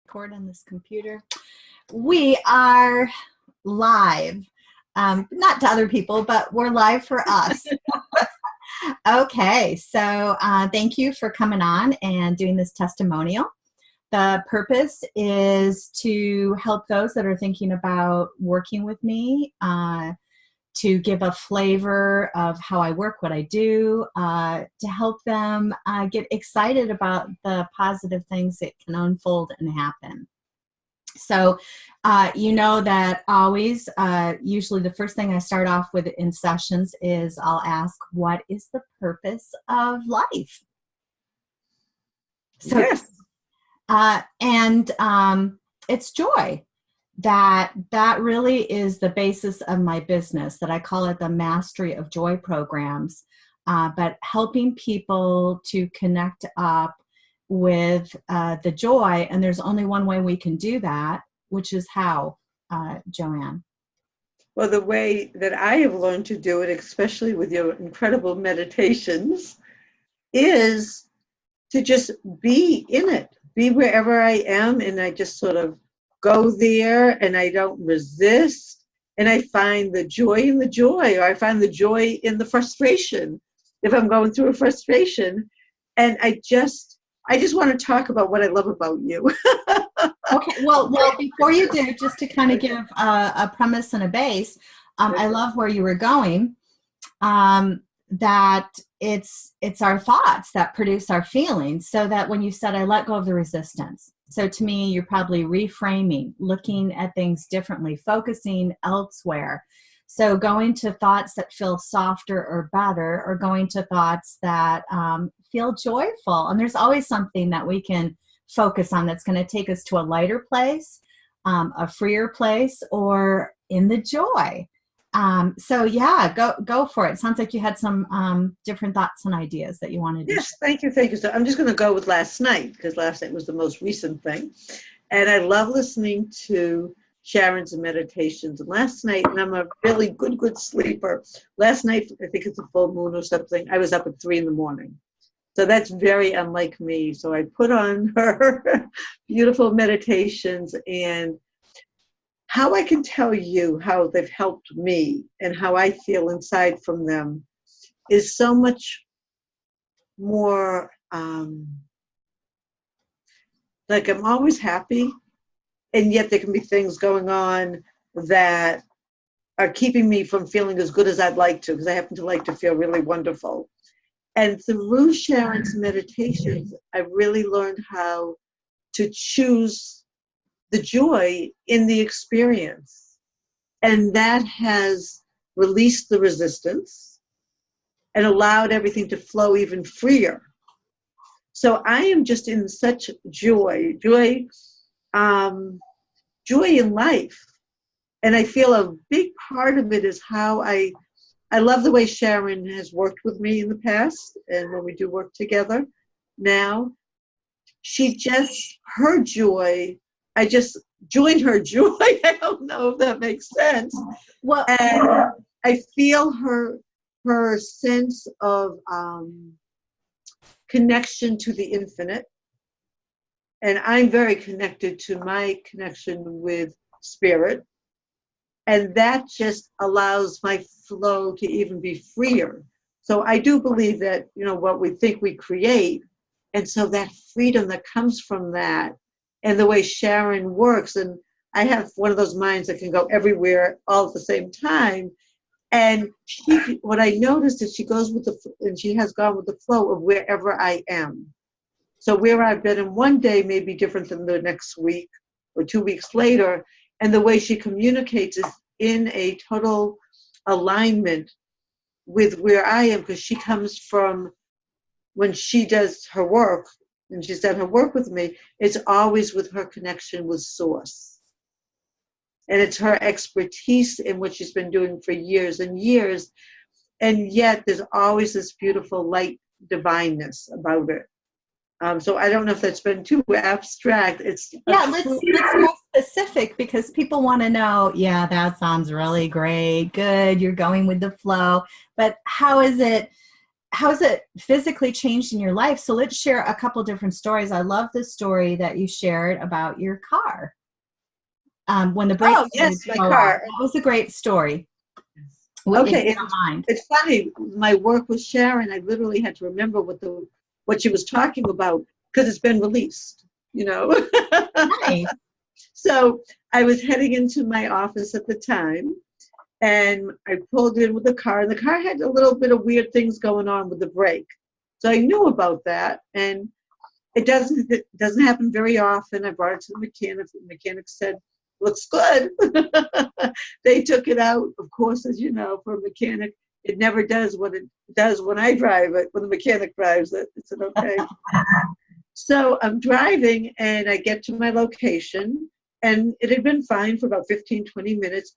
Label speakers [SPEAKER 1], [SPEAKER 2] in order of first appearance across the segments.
[SPEAKER 1] Record on this computer. We are live, not to other people, but we're live for us. Okay, so thank you for coming on and doing this testimonial. The purpose is to help those that are thinking about working with me, to give a flavor of how I work, what I do, to help them get excited about the positive things that can unfold and happen. So you know that always, usually the first thing I start off with in sessions is I'll ask, what is the purpose of life? So,
[SPEAKER 2] yes.
[SPEAKER 1] It's joy. That really is the basis of my business, that I call it the Mastery of Joy programs, but helping people to connect up with the joy. And there's only one way we can do that, which is how, Joanne?
[SPEAKER 2] Well, the way that I have learned to do it, especially with your incredible meditations, is to just be in it, be wherever I am, and I just sort of go there, and I don't resist, and I find the joy in the joy, or I find the joy in the frustration if I'm going through a frustration. And I just want to talk about what I love about you.
[SPEAKER 1] Okay, well, before you do, just to kind of give a premise and a base, I love where you were going, that it's our thoughts that produce our feelings, so that when you said, I let go of the resistance. So to me, you're probably reframing, looking at things differently, focusing elsewhere. So going to thoughts that feel softer or better, or going to thoughts that feel joyful. And there's always something that we can focus on that's going to take us to a lighter place, a freer place, or in the joy. So yeah, go for it. Sounds like you had some different thoughts and ideas that you wanted to share.
[SPEAKER 2] Thank you. So I'm just going to go with last night, because last night was the most recent thing. And I love listening to Sharon's meditations. And last night, and I'm a really good sleeper. Last night, I think it's a full moon or something, I was up at 3 a.m. So that's very unlike me. So I put on her beautiful meditations, and how I can tell you how they've helped me and how I feel inside from them is so much more, like I'm always happy, and yet there can be things going on that are keeping me from feeling as good as I'd like to, because I happen to like to feel really wonderful. And through Sharon's meditations, I really learned how to choose the joy in the experience. And that has released the resistance and allowed everything to flow even freer. So I am just in such joy in life. And I feel a big part of it is how I love the way Sharon has worked with me in the past, and when we do work together now, her joy, I just joined her joy. I don't know if that makes sense.
[SPEAKER 1] Well,
[SPEAKER 2] and I feel her sense of connection to the infinite. And I'm very connected to my connection with spirit. And that just allows my flow to even be freer. So I do believe that, what we think we create. And so that freedom that comes from that, and the way Sharon works, and I have one of those minds that can go everywhere all at the same time. And what I noticed is she has gone with the flow of wherever I am. So where I've been in one day may be different than the next week or 2 weeks later. And the way she communicates is in a total alignment with where I am, because she comes from, when she does her work, and she's done her work with me, it's always with her connection with Source. And it's her expertise in what she's been doing for years and years. And yet there's always this beautiful light divineness about it. So I don't know if that's been too abstract.
[SPEAKER 1] Let's go specific, because people want to know, yeah, that sounds really great. Good. You're going with the flow. But how is it how's it physically changed in your life? So let's share a couple different stories. I love the story that you shared about your car. When the brakes
[SPEAKER 2] Oh, yes, my
[SPEAKER 1] go
[SPEAKER 2] car.
[SPEAKER 1] off. That was a great story.
[SPEAKER 2] Okay,
[SPEAKER 1] If you don't mind.
[SPEAKER 2] it's funny. My work with Sharon, I literally had to remember what she was talking about because it's been released, you know.
[SPEAKER 1] Nice.
[SPEAKER 2] So I was heading into my office at the time, and I pulled in with the car, and the car had a little bit of weird things going on with the brake. So I knew about that, and it doesn't happen very often. I brought it to the mechanic. The mechanic said, "Looks good." They took it out, of course, as you know, for a mechanic. It never does what it does when I drive it, when the mechanic drives it. It's an okay. So I'm driving, and I get to my location, and it had been fine for about 15, 20 minutes.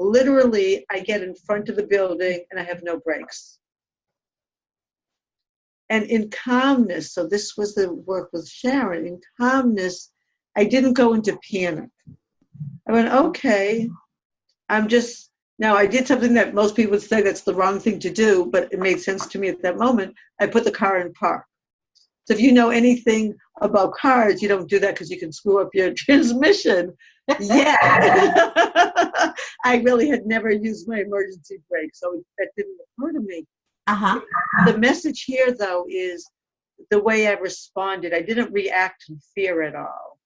[SPEAKER 2] Literally, I get in front of the building, and I have no brakes. And in calmness, so this was the work with Sharon, in calmness, I didn't go into panic. I went, okay, now I did something that most people would say that's the wrong thing to do, but it made sense to me at that moment. I put the car in park. So if you know anything about cars, you don't do that because you can screw up your transmission. Yeah. I really had never used my emergency brake, so that didn't occur to me.
[SPEAKER 1] Uh-huh.
[SPEAKER 2] The message here, though, is the way I responded. I didn't react in fear at all.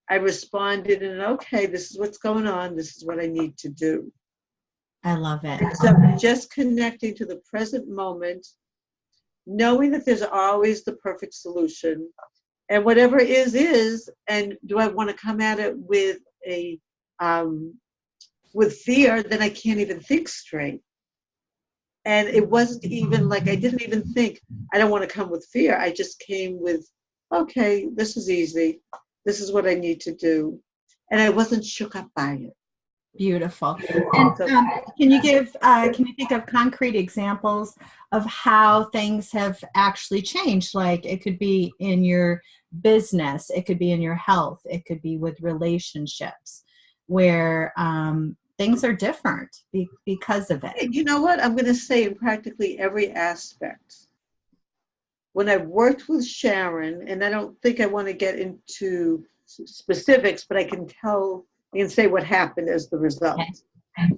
[SPEAKER 2] I responded in, okay, this is what's going on. This is what I need to do.
[SPEAKER 1] I love it.
[SPEAKER 2] And so just connecting to the present moment, knowing that there's always the perfect solution, and whatever is, and do I want to come at it with with fear, then I can't even think straight. And it wasn't even like, I didn't even think, I don't want to come with fear. I just came with, okay, this is easy. This is what I need to do. And I wasn't shook up by it.
[SPEAKER 1] Beautiful. And can you think of concrete examples of how things have actually changed? Like it could be in your business, it could be in your health, it could be with relationships where things are different because of it.
[SPEAKER 2] You know what? I'm going to say in practically every aspect. When I've worked with Sharon, and I don't think I want to get into specifics, but I can say what happened as the result. Okay.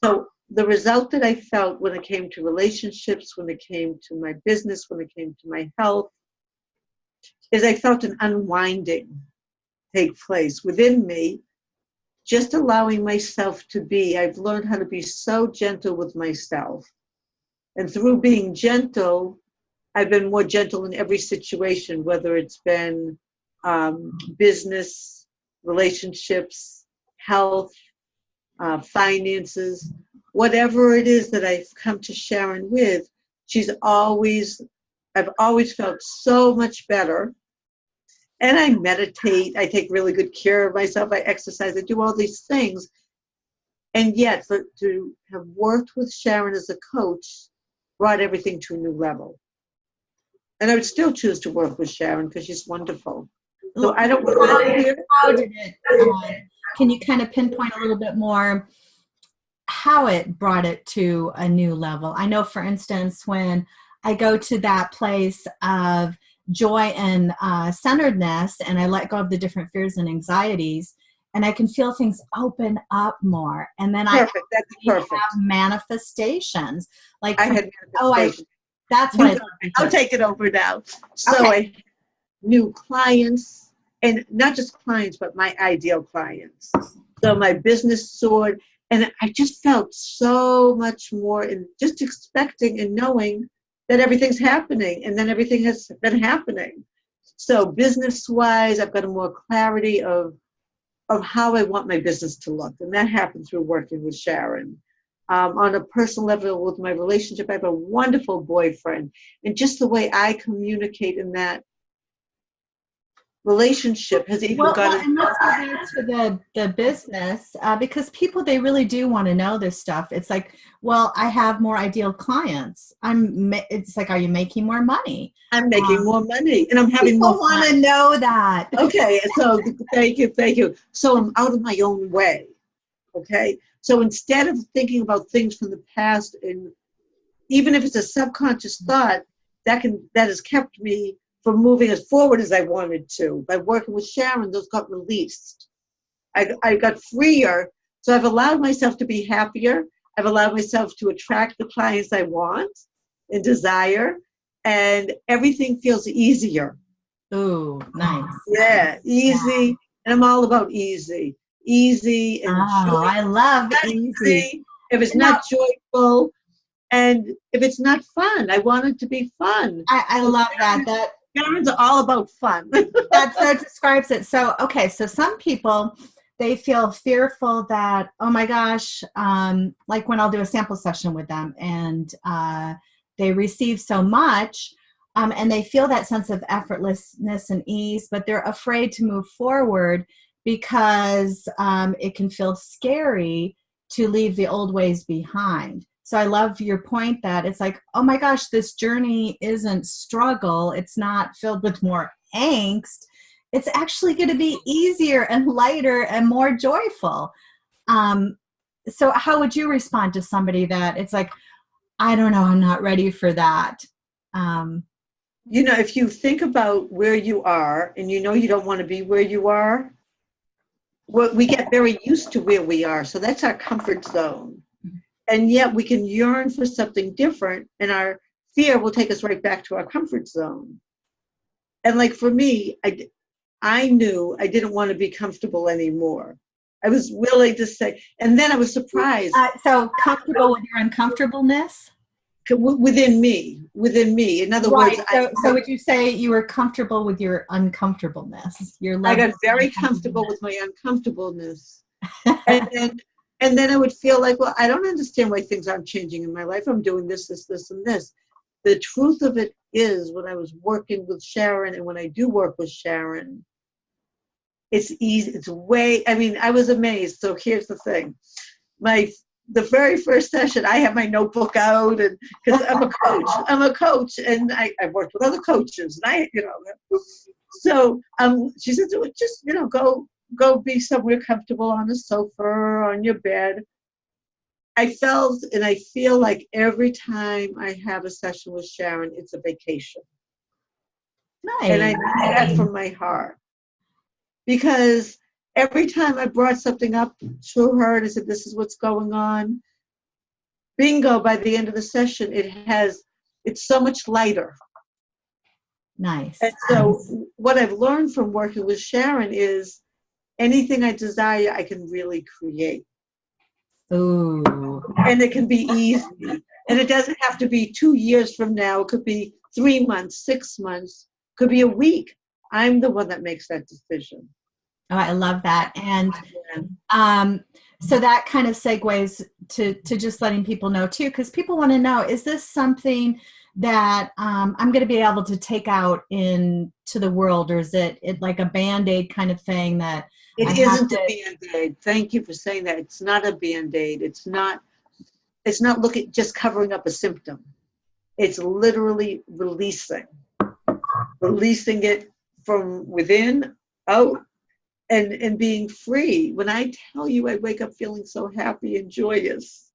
[SPEAKER 2] So the result that I felt when it came to relationships, when it came to my business, when it came to my health, is I felt an unwinding take place within me, just allowing myself to be. I've learned how to be so gentle with myself. And through being gentle, I've been more gentle in every situation, whether it's been business, relationships, health, finances, whatever it is that I've come to Sharon with, I've always felt so much better. And I meditate, I take really good care of myself, I exercise, I do all these things. And yet, to have worked with Sharon as a coach brought everything to a new level. And I would still choose to work with Sharon because she's wonderful. So I don't know.
[SPEAKER 1] How did it, can you kind of pinpoint a little bit more how it brought it to a new level? I know, for instance, when I go to that place of joy and centeredness, and I let go of the different fears and anxieties, and I can feel things open up more. And then
[SPEAKER 2] That's perfect.
[SPEAKER 1] Have manifestations. Like
[SPEAKER 2] I had manifestations.
[SPEAKER 1] That's what
[SPEAKER 2] I'll take it over now. So okay. I knew clients, and not just clients, but my ideal clients. So my business soared, and I just felt so much more in just expecting and knowing that everything's happening, and then everything has been happening. So business-wise, I've got a more clarity of how I want my business to look, and that happened through working with Sharon. On a personal level with my relationship, I have a wonderful boyfriend, and just the way I communicate in that relationship has even gotten.
[SPEAKER 1] And let's go back to the business because people, they really do want to know this stuff. It's like, well, I have more ideal clients. It's like, are you making more money?
[SPEAKER 2] I'm making more money, and I'm having more fun.
[SPEAKER 1] People want to know that.
[SPEAKER 2] Okay, so thank you. So I'm out of my own way. Okay, so instead of thinking about things from the past and even if it's a subconscious thought, that has kept me from moving as forward as I wanted to. By working with Sharon, those got released. I got freer. So I've allowed myself to be happier. I've allowed myself to attract the clients I want and desire, and everything feels easier.
[SPEAKER 1] Ooh, nice.
[SPEAKER 2] Yeah, easy. Yeah. And I'm all about easy. Easy and joyful.
[SPEAKER 1] I love easy.
[SPEAKER 2] If it's not joyful, and if it's not fun, I want it to be fun.
[SPEAKER 1] I love that.
[SPEAKER 2] Sharon's all about fun.
[SPEAKER 1] That describes it. So, okay, so some people, they feel fearful that, oh my gosh, like when I'll do a sample session with them and they receive so much and they feel that sense of effortlessness and ease, but they're afraid to move forward because it can feel scary to leave the old ways behind. So I love your point that it's like, oh my gosh, this journey isn't struggle. It's not filled with more angst. It's actually going to be easier and lighter and more joyful. So how would you respond to somebody that it's like, I don't know, I'm not ready for that?
[SPEAKER 2] If you think about where you are and you don't want to be where you are, we get very used to where we are. So that's our comfort zone. And yet we can yearn for something different, and our fear will take us right back to our comfort zone. And like for me, I knew I didn't want to be comfortable anymore. I was willing to say, and then I was surprised.
[SPEAKER 1] So comfortable with your uncomfortableness?
[SPEAKER 2] Within me. In other words,
[SPEAKER 1] so would you say you were comfortable with your uncomfortableness?
[SPEAKER 2] I got very comfortable with my uncomfortableness. And then I would feel like, well, I don't understand why things aren't changing in my life. I'm doing this, and this. The truth of it is, when I was working with Sharon, and when I do work with Sharon, it's easy. I was amazed. So here's the thing. The very first session, I have my notebook out, and because I'm a coach, and I've worked with other coaches, and so she said, just go be somewhere comfortable on the sofa or on your bed. I felt and I feel like every time I have a session with Sharon, it's a vacation. Nice. And I mean that from my heart. Because every time I brought something up to her and I said, this is what's going on, bingo, by the end of the session, it's so much lighter.
[SPEAKER 1] Nice.
[SPEAKER 2] And so what I've learned from working with Sharon is anything I desire, I can really create.
[SPEAKER 1] Ooh.
[SPEAKER 2] And it can be easy. And it doesn't have to be 2 years from now. It could be 3 months, 6 months, could be a week. I'm the one that makes that decision.
[SPEAKER 1] Oh, I love that. And so that kind of segues to just letting people know too, because people want to know, is this something that I'm going to be able to take out into the world, or is it like a Band-Aid kind of thing that
[SPEAKER 2] it isn't a Band-Aid. Thank you for saying that. It's not a Band-Aid. It's not just covering up a symptom. It's literally releasing it from within out, and being free. When I tell you, I wake up feeling so happy and joyous,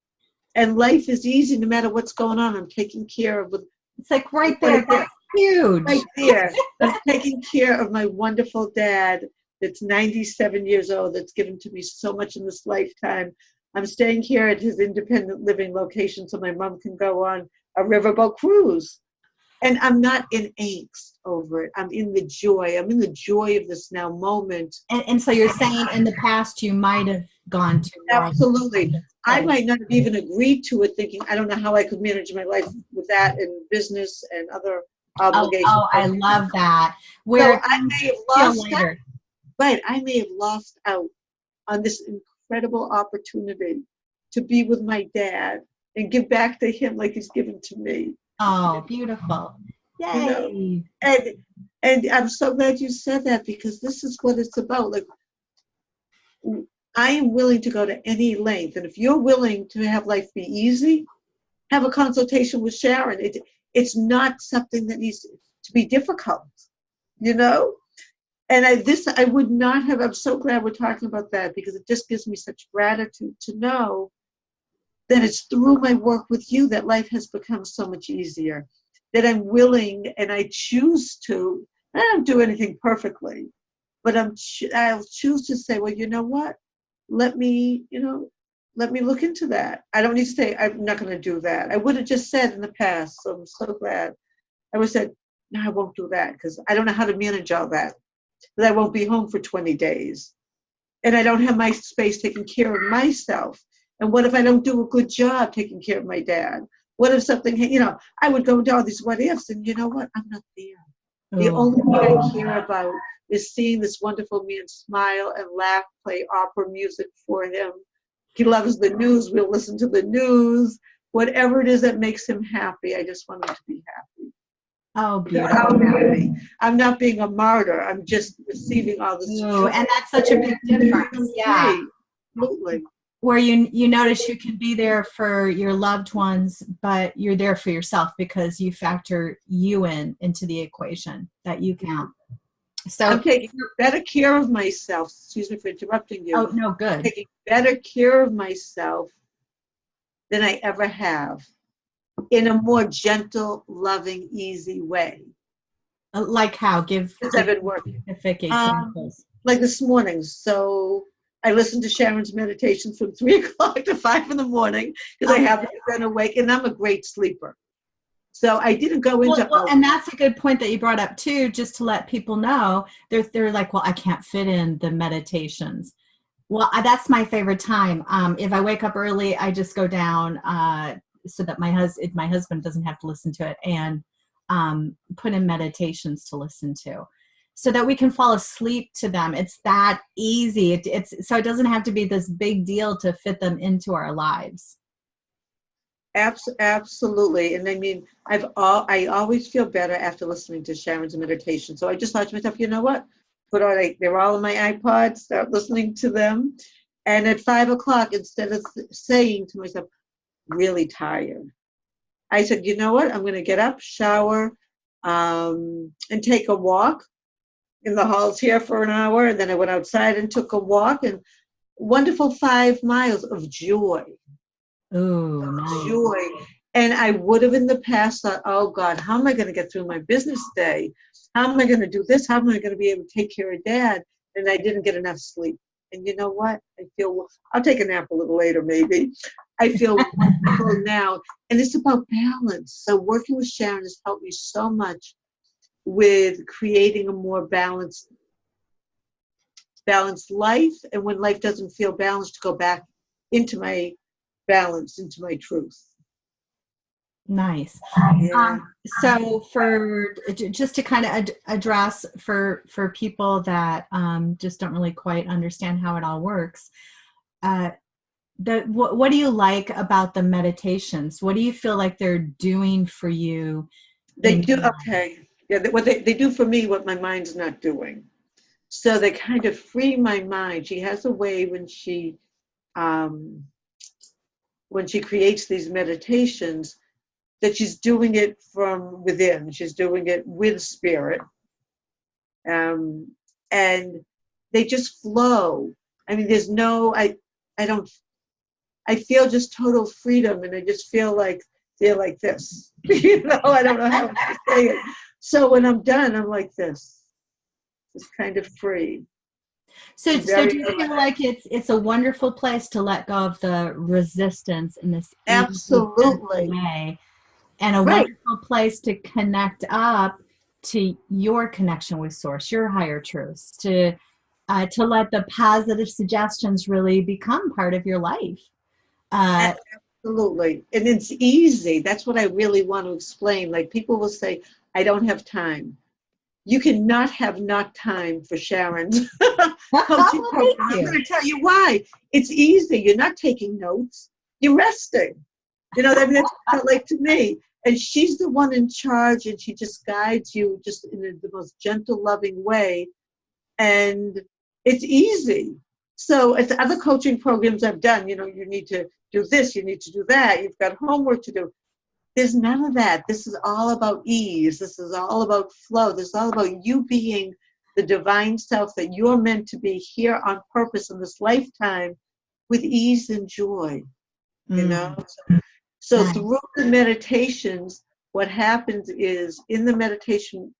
[SPEAKER 2] and life is easy no matter what's going on. I'm taking care of
[SPEAKER 1] it's like right there. That's huge.
[SPEAKER 2] Right there. I'm taking care of my wonderful dad that's 97 years old, that's given to me so much in this lifetime. I'm staying here at his independent living location so my mom can go on a riverboat cruise. And I'm not in angst over it. I'm in the joy. I'm in the joy of this now moment.
[SPEAKER 1] And so you're saying in the past you might have gone to
[SPEAKER 2] absolutely. I might not have even agreed to it, thinking I don't know how I could manage my life with that and business and other obligations.
[SPEAKER 1] Oh, I love that. Where
[SPEAKER 2] so I may have lost out. Right, I may have lost out on this incredible opportunity to be with my dad and give back to him like he's given to me.
[SPEAKER 1] Oh, beautiful. Yay.
[SPEAKER 2] And I'm so glad you said that, because this is what it's about. Like, I am willing to go to any length. And if you're willing to have life be easy, have a consultation with Sharon. It's not something that needs to be difficult, And I would not have, I'm so glad we're talking about that, because it just gives me such gratitude to know that it's through my work with you that life has become so much easier, that I'm willing and I choose to, I don't do anything perfectly, but I'll choose to say, well, you know what? Let me look into that. I don't need to say, I'm not going to do that. I would have just said in the past, so I'm so glad. I would have said, no, I won't do that because I don't know how to manage all that. Because I won't be home for 20 days. And I don't have my space taking care of myself. And what if I don't do a good job taking care of my dad? What if something, I would go into all these what ifs, and you know what? I'm not there. The only thing I care about is seeing this wonderful man smile and laugh, play opera music for him. He loves the news. We'll listen to the news. Whatever it is that makes him happy, I just want him to be happy.
[SPEAKER 1] Oh, beautiful.
[SPEAKER 2] I'm not being a martyr. I'm just receiving all this.
[SPEAKER 1] Ooh, and that's such a big difference. Yeah.
[SPEAKER 2] Absolutely.
[SPEAKER 1] Where you notice you can be there for your loved ones, but you're there for yourself because you factor you into the equation, that you count. So
[SPEAKER 2] I'm taking better care of myself. Excuse me for interrupting you.
[SPEAKER 1] Oh, no, good.
[SPEAKER 2] I'm taking better care of myself than I ever have, in a more gentle, loving, easy way.
[SPEAKER 1] Like how? Give
[SPEAKER 2] I've been working.
[SPEAKER 1] Specific examples.
[SPEAKER 2] Like this morning. So I listened to Sharon's meditations from 3 o'clock to 5 in the morning because I haven't been awake, and I'm a great sleeper. So I didn't go into.
[SPEAKER 1] Well, and that's a good point that you brought up too, just to let people know. They're like, well, I can't fit in the meditations. Well, that's my favorite time. If I wake up early, I just go down so that my husband doesn't have to listen to it, and put in meditations to listen to, so that we can fall asleep to them. It's that easy. It's so it doesn't have to be this big deal to fit them into our lives.
[SPEAKER 2] Absolutely. And I mean, I always feel better after listening to Sharon's meditation. So I just thought to myself, you know what? They're all on my iPod, start listening to them. And at 5 o'clock, instead of saying to myself, really tired, I said, you know what? I'm going to get up, shower, and take a walk in the halls here for an hour. And then I went outside and took a walk, and wonderful 5 miles of joy.
[SPEAKER 1] Ooh, nice.
[SPEAKER 2] Joy. And I would have in the past thought, oh God, how am I going to get through my business day? How am I going to do this? How am I going to be able to take care of Dad? And I didn't get enough sleep. And you know what? I'll take a nap a little later, maybe. I feel wonderful now. And it's about balance. So working with Sharon has helped me so much with creating a more balanced life. And when life doesn't feel balanced, to go back into my balance, into my truth.
[SPEAKER 1] Nice.
[SPEAKER 2] Yeah.
[SPEAKER 1] So for just to kind of address for people that just don't really quite understand how it all works, what do you like about the meditations? What do you feel like they're doing for you?
[SPEAKER 2] They do. Okay. Yeah. What they do for me, what my mind's not doing. So they kind of free my mind. She has a way when she creates these meditations, that she's doing it from within. She's doing it with spirit. And they just flow. I mean, there's no, I feel just total freedom, and I just feel like they're like this. I don't know how to say it. So when I'm done, I'm like this. It's kind of free.
[SPEAKER 1] So do you feel like it's a wonderful place to let go of the resistance in this
[SPEAKER 2] absolutely
[SPEAKER 1] way, and a wonderful place to connect up to your connection with Source, your higher truths, to let the positive suggestions really become part of your life.
[SPEAKER 2] Absolutely. And it's easy. That's what I really want to explain. Like, people will say, I don't have time. You cannot have not time for Sharon's coaching program. I'm going to tell you why. It's easy. You're not taking notes. You're resting. That's what it felt like to me. And she's the one in charge, and she just guides you just in the most gentle, loving way. And it's easy. So it's other coaching programs I've done. You need to do this. You need to do that. You've got homework to do. There's none of that. This is all about ease. This is all about flow. This is all about you being the divine self that you're meant to be here on purpose in this lifetime, with ease and joy. you
[SPEAKER 1] Mm.
[SPEAKER 2] know? So
[SPEAKER 1] Nice.
[SPEAKER 2] through the meditations, what happens is in the meditation,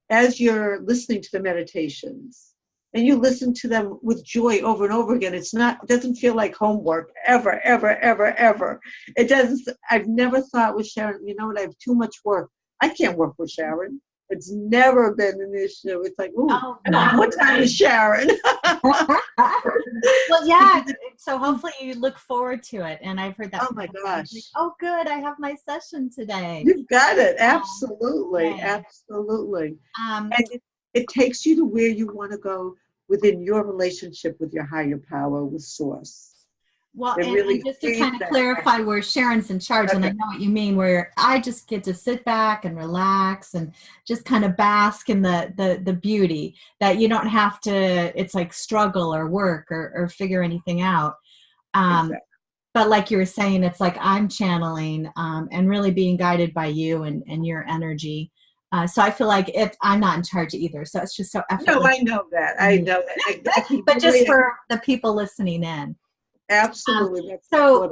[SPEAKER 2] as you're listening to the meditations, and you listen to them with joy over and over again, it doesn't feel like homework ever, ever, ever, ever. It doesn't. I've never thought with Sharon, you know what, I have too much work. I can't work with Sharon. It's never been an issue. It's like, ooh,
[SPEAKER 1] Oh,
[SPEAKER 2] I want more time with Sharon.
[SPEAKER 1] well, yeah. So hopefully you look forward to it. And I've heard that.
[SPEAKER 2] Oh
[SPEAKER 1] From
[SPEAKER 2] my
[SPEAKER 1] people.
[SPEAKER 2] gosh.
[SPEAKER 1] Like, oh, good. I have my session today.
[SPEAKER 2] You've got it. Absolutely.
[SPEAKER 1] Yay.
[SPEAKER 2] Absolutely.
[SPEAKER 1] Um,
[SPEAKER 2] And it takes you to where you want to go within your relationship with your higigher power, with Source.
[SPEAKER 1] Well,
[SPEAKER 2] It
[SPEAKER 1] and
[SPEAKER 2] really
[SPEAKER 1] just to
[SPEAKER 2] frees
[SPEAKER 1] kind of
[SPEAKER 2] that.
[SPEAKER 1] clarify where Sharon's in charge, and I
[SPEAKER 2] Okay.
[SPEAKER 1] know what you mean, where I just get to sit back and relax and just kind of bask in the beauty that you don't have to, it's like struggle or work or figure anything out.
[SPEAKER 2] Exactly.
[SPEAKER 1] But like you were saying, it's like I'm channeling and really being guided by you and your energy. So I feel like I'm not in charge either. So it's just so
[SPEAKER 2] No,
[SPEAKER 1] effortless.
[SPEAKER 2] I know that. I know that. I can
[SPEAKER 1] But just
[SPEAKER 2] relate.
[SPEAKER 1] for the people listening in.
[SPEAKER 2] Absolutely. That's
[SPEAKER 1] So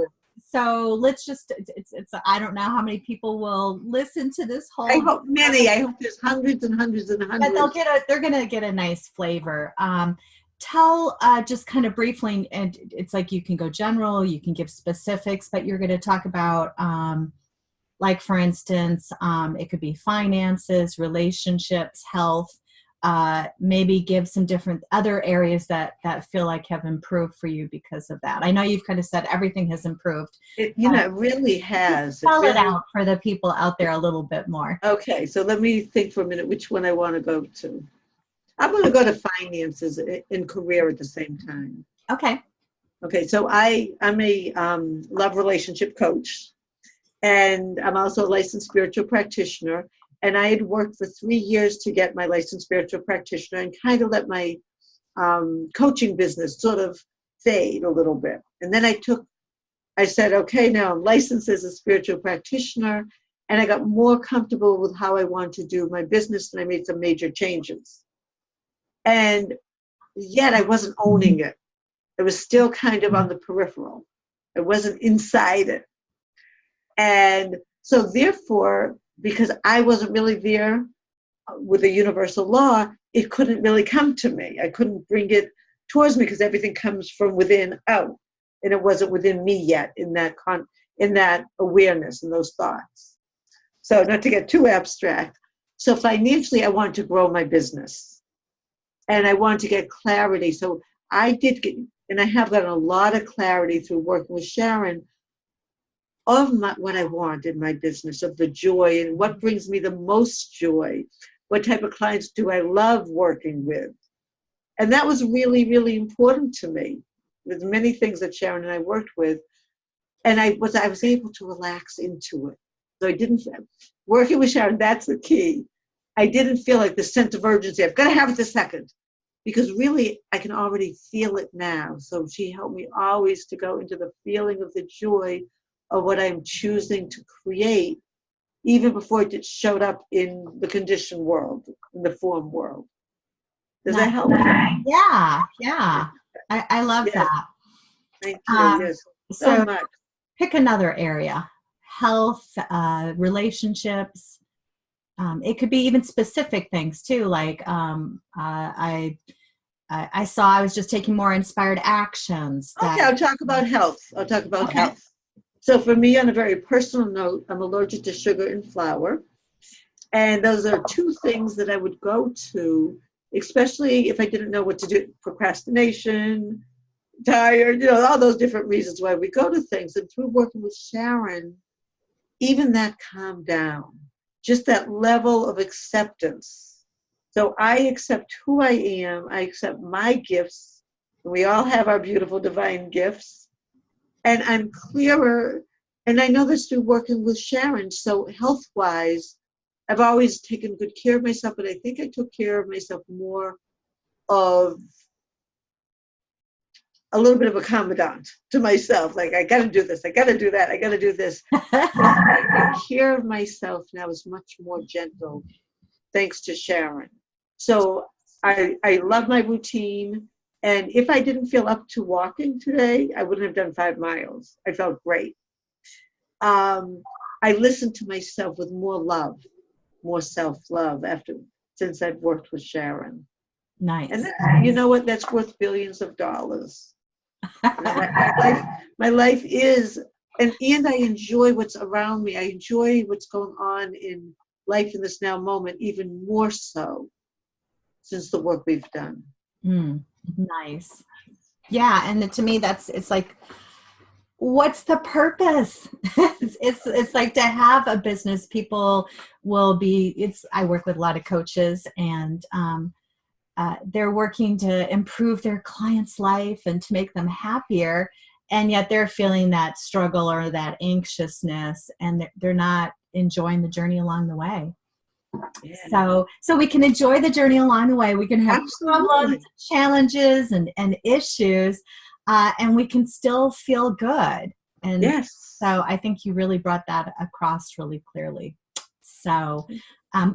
[SPEAKER 2] important.
[SPEAKER 1] let's just it's I don't know how many people will listen to this
[SPEAKER 2] I
[SPEAKER 1] whole,
[SPEAKER 2] hope many. I hope there's hundreds and hundreds and
[SPEAKER 1] but
[SPEAKER 2] hundreds.
[SPEAKER 1] they're gonna get a nice flavor. Tell just kind of briefly, and it's like you can go general, you can give specifics, but you're going to talk about like for instance, it could be finances, relationships, health. Maybe give some different other areas that feel like have improved for you because of that. I know you've kind of said everything has improved.
[SPEAKER 2] It really has.
[SPEAKER 1] Spell it out for the people out there a little bit more.
[SPEAKER 2] Okay, so let me think for a minute which one I want to go to. I'm going to go to finances and career at the same time.
[SPEAKER 1] Okay.
[SPEAKER 2] Okay, so I'm a love relationship coach, and I'm also a licensed spiritual practitioner. And I had worked for 3 years to get my licensed spiritual practitioner and kind of let my coaching business sort of fade a little bit. And then I said, okay, now I'm licensed as a spiritual practitioner, and I got more comfortable with how I want to do my business, and I made some major changes. And yet I wasn't owning it. It was still kind of on the peripheral. It wasn't inside it. And so therefore, because I wasn't really there with a universal law, it couldn't really come to me. I couldn't bring it towards me because everything comes from within out. And it wasn't within me yet in that awareness and those thoughts. So not to get too abstract. So financially, I wanted to grow my business. And I wanted to get clarity. So I did get, and I have gotten a lot of clarity through working with Sharon of what I want in my business, of the joy and what brings me the most joy. What type of clients do I love working with? And that was really, really important to me. There's many things that Sharon and I worked with. And I was able to relax into it. So I didn't, working with Sharon, that's the key. I didn't feel like the sense of urgency. I've got to have it this second. Because really, I can already feel it now. So she helped me always to go into the feeling of the joy of what I'm choosing to create, even before it showed up in the conditioned world, in the form world. Does that help?
[SPEAKER 1] Yeah. I love
[SPEAKER 2] Yes.
[SPEAKER 1] that.
[SPEAKER 2] Thank you. Yes. So much.
[SPEAKER 1] Pick another area. Health, relationships. It could be even specific things too. Like I saw I was just taking more inspired actions.
[SPEAKER 2] Okay, I'll talk about health. Health. So for me, on a very personal note, I'm allergic to sugar and flour. And those are two things that I would go to, especially if I didn't know what to do. Procrastination, tired, all those different reasons why we go to things. And through working with Sharon, even that calmed down. Just that level of acceptance. So I accept who I am. I accept my gifts. We all have our beautiful divine gifts. And I'm clearer. And I know this through working with Sharon. So health-wise, I've always taken good care of myself, but I think I took care of myself more of a little bit of a commandant to myself. Like, I got to do this. I got to do that. I got to do this. I take care of myself now is much more gentle, thanks to Sharon. So I love my routine. And if I didn't feel up to walking today, I wouldn't have done 5 miles. I felt great. I listened to myself with more love, more self-love since I've worked with Sharon.
[SPEAKER 1] Nice.
[SPEAKER 2] And you know what? That's worth billions of dollars. My life is, and I enjoy what's around me. I enjoy what's going on in life in this now moment, even more so since the work we've done.
[SPEAKER 1] Nice. Yeah, and to me, it's like, what's the purpose? It's like to have a business. People will be. I work with a lot of coaches, and they're working to improve their client's life and to make them happier, and yet they're feeling that struggle or that anxiousness, and they're not enjoying the journey along the way. Yeah. So we can enjoy the journey along the way. We can have problems, challenges, and issues, and we can still feel good. And so I think you really brought that across really clearly. So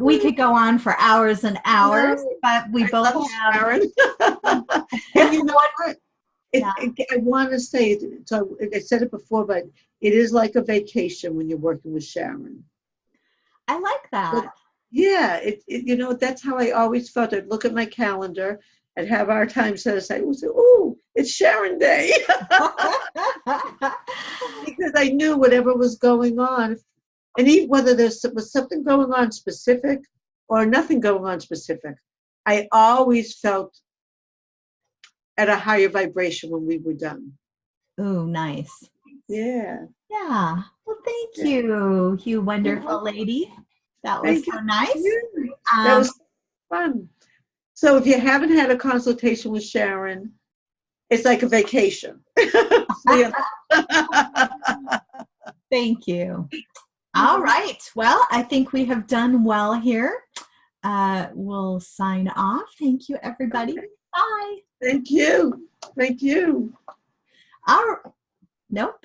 [SPEAKER 1] we could go on for hours and hours, but we both have.
[SPEAKER 2] And you know what? I want to say, so I said it before, but it is like a vacation when you're working with Sharon.
[SPEAKER 1] I like that.
[SPEAKER 2] But, yeah, that's how I always felt. I'd look at my calendar, I'd have our time set aside. We'd say, "Ooh, it's Sharon Day," because I knew whatever was going on, and even whether there was something going on specific or nothing going on specific, I always felt at a higher vibration when we were done.
[SPEAKER 1] Oh, nice.
[SPEAKER 2] Yeah.
[SPEAKER 1] Yeah. Well, thank you, you wonderful lady. That was so nice.
[SPEAKER 2] That was fun. So if you haven't had a consultation with Sharon, it's like a vacation.
[SPEAKER 1] Thank you. All right. Well, I think we have done well here. We'll sign off. Thank you, everybody. Okay. Bye.
[SPEAKER 2] Thank you. Thank you.
[SPEAKER 1] Nope.